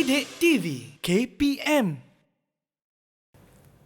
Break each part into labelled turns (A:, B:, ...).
A: Didik TV KPM.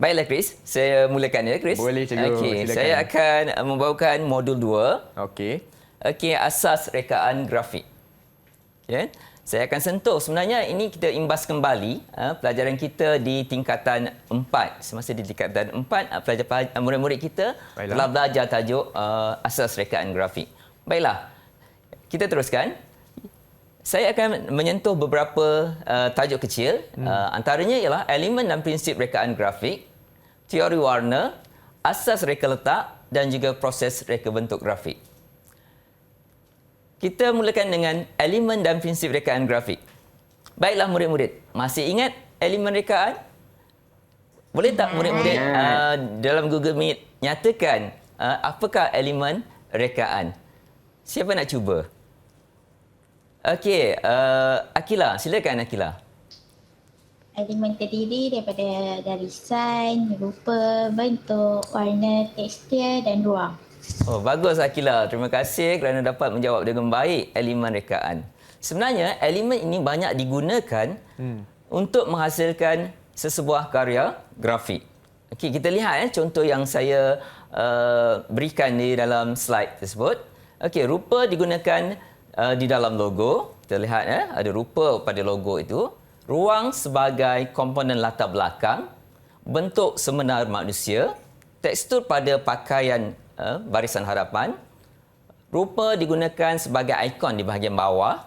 B: Baiklah Chris, saya mulakan ya Chris.
C: Boleh, cikgu.
B: Okey,
C: Silakan.
B: saya akan membawakan modul 2.
C: Okey.
B: Okey, asas rekaan grafik. Okay. Saya akan sentuh sebenarnya ini kita imbas kembali pelajaran kita di tingkatan 4. Semasa di tingkatan 4, murid-murid kita telah belajar tajuk asas rekaan grafik. Baiklah, kita teruskan. Saya akan menyentuh beberapa tajuk kecil. Antaranya ialah elemen dan prinsip rekaan grafik, teori warna, asas reka letak dan juga proses reka bentuk grafik. Kita mulakan dengan elemen dan prinsip rekaan grafik. Baiklah murid-murid, masih ingat elemen rekaan? Boleh tak murid-murid dalam Google Meet nyatakan apakah elemen rekaan? Siapa nak cuba? Okey, Akila, silakan Akila.
D: Elemen terdiri daripada garisan, rupa, bentuk, warna, tekstur dan ruang.
B: Oh, bagus Akila. Terima kasih kerana dapat menjawab dengan baik elemen rekaan. Sebenarnya elemen ini banyak digunakan untuk menghasilkan sesebuah karya grafik. Okey, kita lihat contoh yang saya berikan di dalam slide tersebut. Okey, rupa digunakan di dalam logo. Kita lihat ada rupa pada logo itu. Ruang sebagai komponen latar belakang. Bentuk sebenar manusia. Tekstur pada pakaian barisan harapan. Rupa digunakan sebagai ikon di bahagian bawah.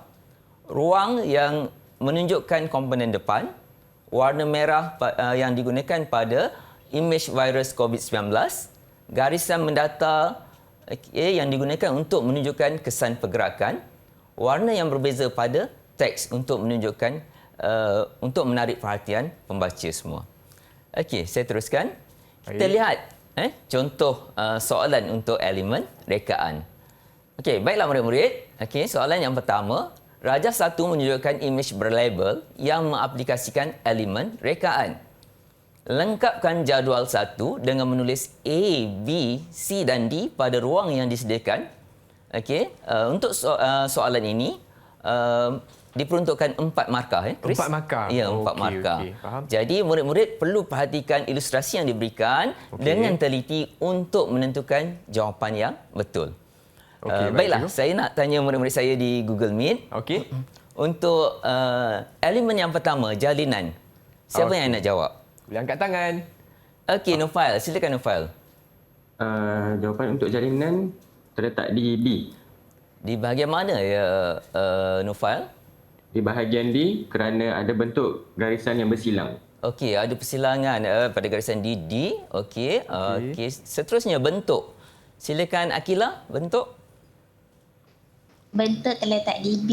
B: Ruang yang menunjukkan komponen depan. Warna merah yang digunakan pada imej virus COVID-19. Garisan mendata yang digunakan untuk menunjukkan kesan pergerakan. Warna yang berbeza pada teks untuk menunjukkan untuk menarik perhatian pembaca semua. Okey, saya teruskan. Kita lihat contoh soalan untuk elemen rekaan. Okey, baiklah murid-murid. Okey, soalan yang pertama, rajah 1 menunjukkan imej berlabel yang mengaplikasikan elemen rekaan. Lengkapkan jadual 1 dengan menulis A, B, C dan D pada ruang yang disediakan. Okey, untuk soalan ini diperuntukkan 4 markah. Chris?
C: 4 markah?
B: Ya, 4 markah.
C: Okey, faham.
B: Jadi murid-murid perlu perhatikan ilustrasi yang diberikan dengan teliti untuk menentukan jawapan yang betul. Baiklah, saya nak tanya murid-murid saya di Google Meet.
C: Okey.
B: Untuk elemen yang pertama, jalinan. Siapa yang nak jawab?
C: Boleh angkat tangan.
B: Okey, Nufail. Silakan Nufail.
E: Jawapan untuk jalinan terletak di B.
B: Di bahagian mana ya Nufail?
E: Di bahagian D kerana ada bentuk garisan yang bersilang.
B: Okey, ada persilangan pada garisan D. Okey. Okey. Seterusnya bentuk. Silakan Akila, bentuk.
D: Bentuk terletak di B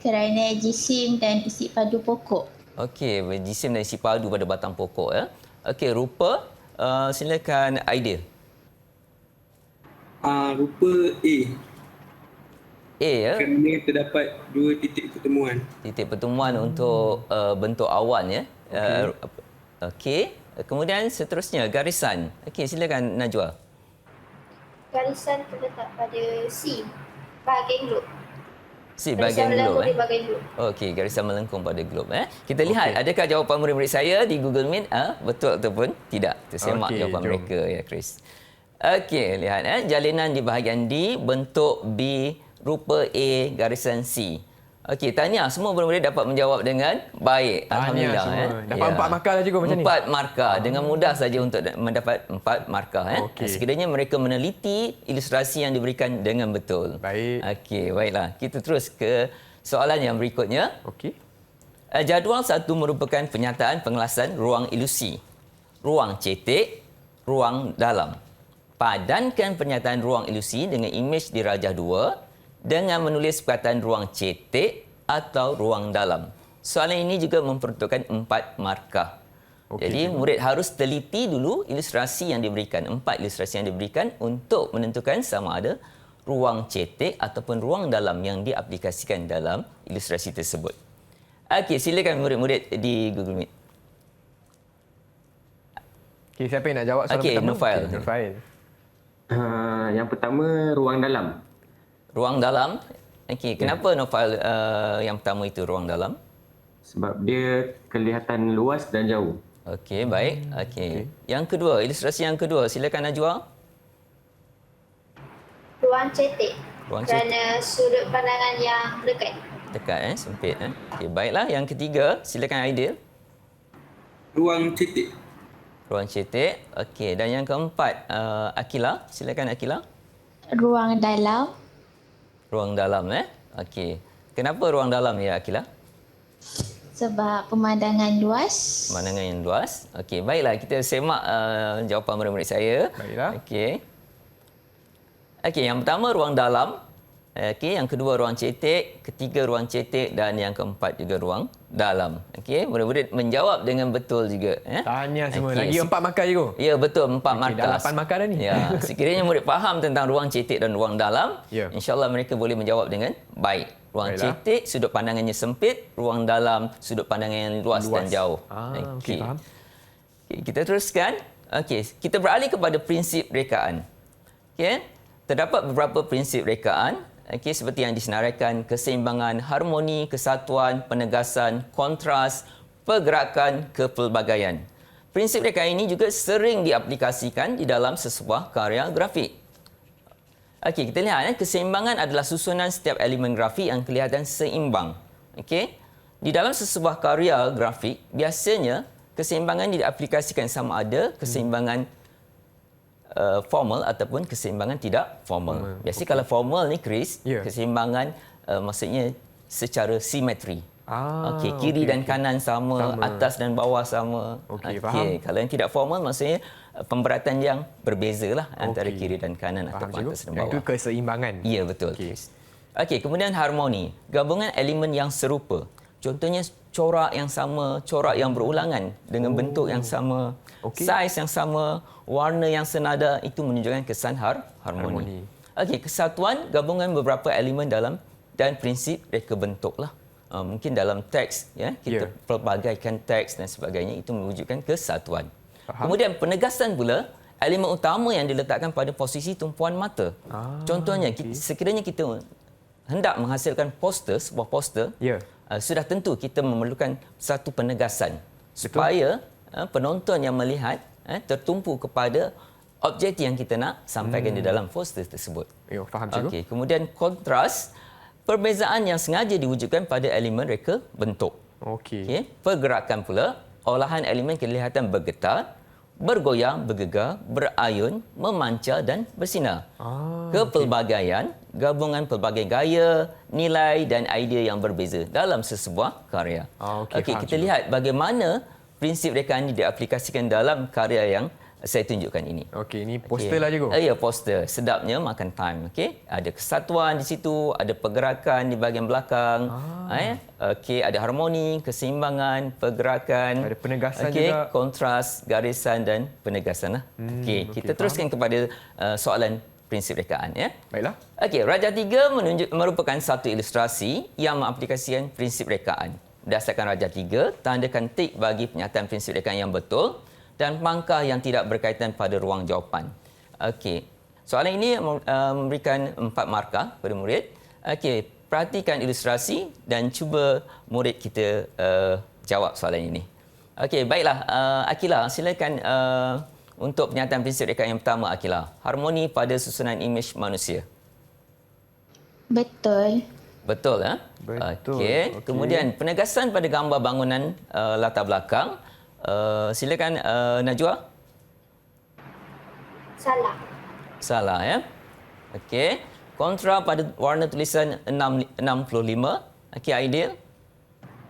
D: kerana jisim dan isi padu pokok.
B: Okey, jisim dan isi padu pada batang pokok ya. Okey, rupa. Silakan Aidil.
F: Rupa A.
B: A ya.
F: Kerana terdapat 2 titik pertemuan.
B: Titik pertemuan untuk bentuk awan ya. Okey. Kemudian seterusnya garisan. Okey, silakan Najwa.
G: Garisan terletak pada C, bahagian glob.
B: Si bahagian glob
G: di bahagian glob.
B: Okey, garisan melengkung pada glob Kita lihat adakah jawapan murid-murid saya di Google Meet betul ataupun tidak. Kita semak jawapan mereka ya Chris. Okey, lihat jalinan di bahagian D, bentuk B, rupa A, garisan C. Okey, tahniah semua murid-murid dapat menjawab dengan baik. Alhamdulillah.
C: Dapat 4 markah lah cikgu macam ni.
B: 4 markah. Dengan mudah saja untuk mendapat 4 markah. Sekiranya mereka meneliti ilustrasi yang diberikan dengan betul.
C: Baik.
B: Okey, baiklah. Kita terus ke soalan yang berikutnya.
C: Okey.
B: Jadual 1 merupakan penyataan pengelasan ruang ilusi. Ruang cetek, ruang dalam. Padankan pernyataan ruang ilusi dengan imej di rajah 2 dengan menulis perkataan ruang cetek atau ruang dalam. Soalan ini juga memperuntukkan 4 markah. Jadi murid harus teliti dulu ilustrasi yang diberikan. 4 ilustrasi yang diberikan untuk menentukan sama ada ruang cetek ataupun ruang dalam yang diaplikasikan dalam ilustrasi tersebut. Okey, silakan murid-murid di Google Meet.
C: Okey, siapa yang nak jawab soalan pertama?
B: Nufail.
C: Nufail.
E: Yang pertama, ruang dalam.
B: Ruang dalam. Okey, kenapa Nufail yang pertama itu ruang dalam?
E: Sebab dia kelihatan luas dan jauh.
B: Okey, baik. Okey. Yang kedua, ilustrasi yang kedua. Silakan Najwa.
G: Ruang cetek.
B: Ruang
G: Kerana sudut pandangan yang dekat.
B: Dekat sempit Okey, baiklah. Yang ketiga, silakan Aidil.
F: Ruang cetek.
B: Ruang cetek. Okey, dan yang keempat, Akila. Silakan Akila.
D: Ruang dalam.
B: Ruang dalam Okey. Kenapa ruang dalam ya Akila?
D: Sebab pemandangan luas.
B: Pemandangan yang luas. Okey, baiklah kita semak jawapan murid-murid saya.
C: Baiklah.
B: Okey. Okey, yang pertama ruang dalam. Okey, yang kedua ruang cetek, ketiga ruang cetek dan yang keempat juga ruang dalam. Okey, murid-murid menjawab dengan betul juga
C: Tanya semua.
B: Okey,
C: Lagi 4 markah je ko.
B: Ya, betul, 4
C: Okey,
B: markah.
C: dah 8 markah dah ni.
B: Ya, sekiranya murid faham tentang ruang cetek dan ruang dalam,
C: Ya.
B: insya-Allah mereka boleh menjawab dengan baik. Ruang
C: Baiklah.
B: cetek sudut pandangannya sempit, ruang dalam sudut pandangan yang luas dan jauh.
C: Okey, faham.
B: Okey, kita teruskan. Okey, kita beralih kepada prinsip rekaan. Okey, terdapat beberapa prinsip rekaan. Okey, seperti yang disenaraikan keseimbangan, harmoni, kesatuan, penegasan, kontras, pergerakan, kepelbagaian. Prinsip rekaan ini juga sering diaplikasikan di dalam sesebuah karya grafik. Okey, kita lihat keseimbangan adalah susunan setiap elemen grafik yang kelihatan seimbang. Okey. Di dalam sesebuah karya grafik, biasanya keseimbangan diaplikasikan sama ada keseimbangan formal ataupun keseimbangan tidak formal. Biasanya kalau formal ni Chris,
C: Ya.
B: keseimbangan maksudnya secara simetri. Okey, kiri dan kanan sama, atas dan bawah sama.
C: Okey, faham.
B: Kalau yang tidak formal maksudnya pemberatan yang berbezalah antara kiri dan kanan
C: Faham,
B: ataupun
C: cikgu.
B: atas dan
C: Yang
B: bawah.
C: itu keseimbangan.
B: Ya, betul.
C: Okey.
B: Okey, kemudian harmoni. Gabungan elemen yang serupa. Contohnya corak yang sama, corak yang berulangan dengan bentuk yang sama, saiz yang sama, warna yang senada, itu menunjukkan kesan harmoni. Okey, kesatuan gabungan beberapa elemen dalam dan prinsip reka bentuklah. Mungkin dalam teks kita pelbagaikan teks dan sebagainya, itu mewujudkan kesatuan.
C: Faham.
B: Kemudian penegasan pula, elemen utama yang diletakkan pada posisi tumpuan mata. Contohnya, sekiranya kita hendak menghasilkan poster, sebuah poster, sudah tentu kita memerlukan satu penegasan supaya penonton yang melihat tertumpu kepada objektif yang kita nak sampaikan di dalam poster tersebut.
C: Ya, faham cikgu.
B: Okey, kemudian kontras, perbezaan yang sengaja diwujudkan pada elemen reka bentuk. Okey, pergerakan pula, olahan elemen kelihatan bergetar, bergoyang, bergegar, berayun, memancar dan bersinar. Kepelbagaian, gabungan pelbagai gaya, nilai dan idea yang berbeza dalam sesebuah karya. Okey, kita lihat bagaimana prinsip rekaan ini diaplikasikan dalam karya yang saya tunjukkan ini.
C: Okey, ini poster lah cikgu.
B: Ya, poster. Sedapnya makan time. Okey, ada kesatuan di situ, ada pergerakan di bahagian belakang. Okey, ada harmoni, keseimbangan, pergerakan.
C: Ada penegasan
B: juga.
C: juga.
B: Kontras, garisan dan penegasan. Okey, kita teruskan kepada soalan prinsip rekaan ya.
C: Baiklah.
B: Okey, Raja 3 merupakan satu ilustrasi yang mengaplikasikan prinsip rekaan. Berdasarkan Raja 3, tandakan tik bagi pernyataan prinsip rekaan yang betul dan pangkah yang tidak berkaitan pada ruang jawapan. Okey. Soalan ini memberikan 4 markah kepada murid. Okey, perhatikan ilustrasi dan cuba murid kita jawab soalan ini. Okey, baiklah. Akila, silakan untuk pernyataan prinsip rekaan yang pertama, Akila. Harmoni pada susunan imej manusia.
D: Betul.
B: Betul,
C: Betul.
B: Okey. Kemudian penegasan pada gambar bangunan latar belakang. Silakan Najwa.
G: Salah.
B: Salah ya. Okey. Kontra pada warna tulisan 65. Okey, Aidil.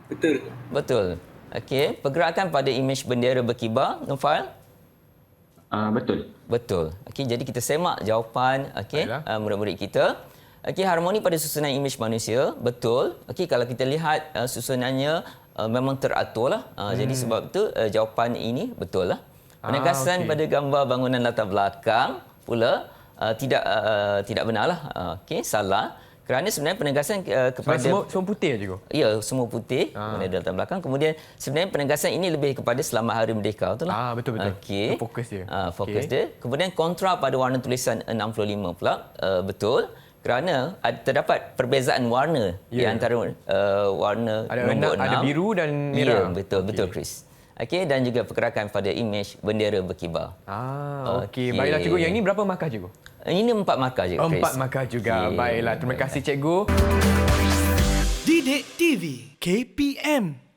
F: Betul.
B: Betul. Okey. Pergerakan pada imej bendera berkibar, Nufail.
E: Betul.
B: Betul. Okey, jadi kita semak jawapan murid-murid kita. Okey, harmoni pada susunan imej manusia, betul. Okey, kalau kita lihat susunannya memang teratur lah. Jadi sebab itu jawapan ini betul lah. Penegasan pada gambar bangunan latar belakang pula tidak benar lah. Okey, salah. Kerana sebenarnya penegasan kepada...
C: Semua putih je cikgu?
B: Ya, semua putih di latar belakang. Kemudian sebenarnya penegasan ini lebih kepada Selamat Hari Merdeka. Betul lah?
C: Betul-betul.
B: Okey.
C: Fokus dia.
B: Fokus dia. Kemudian kontra pada warna tulisan 65 pula. Betul. kerana terdapat perbezaan warna di antara warna nombor 6.
C: Ada biru dan
B: Ya,
C: merah.
B: betul Chris. Okey, dan juga pergerakan pada imej bendera berkibar.
C: Okey. Baiklah cikgu, yang ini berapa markah cikgu?
B: Ini 4 markah je, Chris.
C: 4 markah juga.
B: Okey.
C: Baiklah, terima kasih cikgu.
A: Didik TV KPM